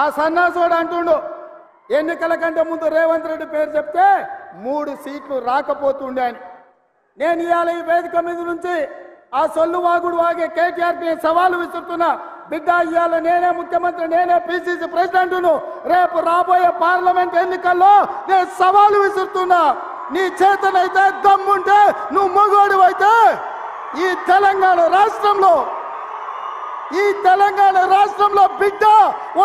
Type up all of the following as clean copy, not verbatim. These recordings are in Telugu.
ఆ సన్నాసుడు అంటుండు ఎన్నికల కంటే ముందు రేవంత్ రెడ్డి పేరు చెప్తే 3 సీట్లు రాకపోతుండే అని. నేను ఇవాళ ఈ వేదిక మీద నుంచి ఆ సొల్లు వాగుడు వాగే కేటీఆర్కి సవాలు విసురుతున్నా. బిడ్డ, ఇవాళ నేనే ముఖ్యమంత్రి, నేనే పిసిసి ప్రెసిడెంట్ను. రేపు రాబోయే పార్లమెంట్ ఎన్నికల్లో నేను సవాలు విసురుతున్నా. నీ చేతనైతే దమ్ముంటే, నువ్వు మగోడు అయితే ఈ తెలంగాణ రాష్ట్రంలో బిడ్డ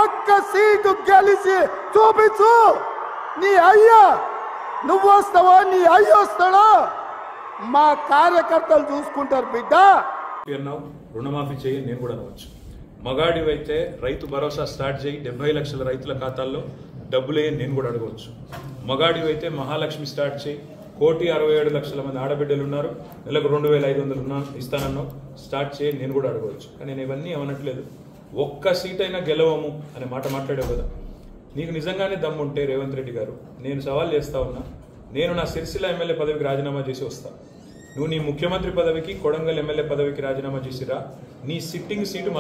ఒక్క సీటు గెలిచి చూపించు. నీ అయ్యా నువ్వు వస్తావో నీ అయ్య వస్తాడో మా కార్యకర్తలు చూసుకుంటారు బిడ్డ. రుణమాఫీ చేయి నేను కూడా అనవచ్చు. మగాడివైతే రైతు భరోసా స్టార్ట్ చేయి, 70 లక్షల రైతుల ఖాతాల్లో డబ్బులే నేను కూడా అడగవచ్చు. మగాడివైతే మహాలక్ష్మి స్టార్ట్ చేయి, 1,67,00,000 మంది ఆడబిడ్డలు ఉన్నారు, నెలకు 2,500 ఇస్తానన్నావు, స్టార్ట్ చేయి నేను కూడా అడగవచ్చు. కానీ నేను ఇవన్నీ అనట్లేదు. ఒక్క సీట్ అయినా గెలవము అనే మాట మాట్లాడావు కదా. నీకు నిజంగానే దమ్ముంటే రేవంత్ రెడ్డి గారు, నేను సవాల్ చేస్తా ఉన్నా, నేను నా సిరిసిల్ల ఎమ్మెల్యే పదవికి రాజీనామా చేసి వస్తా. నువ్వు నీ ముఖ్యమంత్రి పదవికి, కొడంగల్ ఎమ్మెల్యే పదవికి రాజీనామా చేసిరా. నీ సిట్టింగ్ సీటు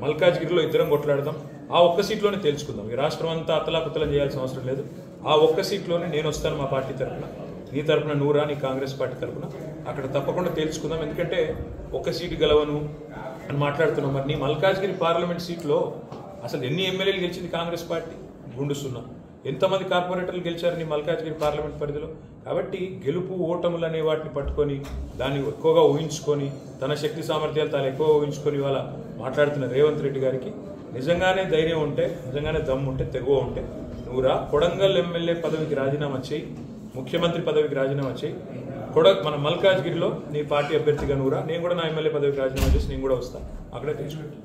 మల్కాజ్గిరిలో ఇద్దరం కొట్లాడదాం. ఆ ఒక్క సీట్లోనే తేల్చుకుందాం. ఈ రాష్ట్రం అంతా అతలాకుతలం చేయాల్సిన అవసరం లేదు. ఆ ఒక్క సీట్లోనే నేను వస్తాను మా పార్టీ తరఫున, నీ తరఫున నువ్వు రా, నీ కాంగ్రెస్ పార్టీ తరఫున. అక్కడ తప్పకుండా తేల్చుకుందాం. ఎందుకంటే ఒక్క సీటు గెలవను అని మాట్లాడుతున్నాం. మరి నీ మల్కాజ్గిరి పార్లమెంట్ సీట్లో అసలు ఎన్ని ఎమ్మెల్యేలు గెలిచింది కాంగ్రెస్ పార్టీ? గుండు సున్నా. ఎంతమంది కార్పొరేటర్లు గెలిచారు నీ మల్కాజ్గిరి పార్లమెంట్ పరిధిలో? కాబట్టి గెలుపు ఓటములు అనే వాటిని పట్టుకొని, దాన్ని ఎక్కువగా ఊహించుకొని, తన శక్తి సామర్థ్యాలు తాను ఎక్కువగా ఊహించుకొని ఇవాళ మాట్లాడుతున్న రేవంత్ రెడ్డి గారికి నిజంగానే ధైర్యం ఉంటే, నిజంగానే దమ్ము ఉంటే, తెగువ ఉంటే నువ్వు రా, కొడంగల్ ఎమ్మెల్యే పదవికి రాజీనామా చేయి, ముఖ్యమంత్రి పదవికి రాజీనామా చేయి. మన మల్కాజ్గిరిలో నీ పార్టీ అభ్యర్థిగా నువ్వు రా, నేను కూడా నా ఎమ్మెల్యే పదవికి రాజీనామా చేసి నేను కూడా వస్తాను. అక్కడే తెలుసుకుంటాను.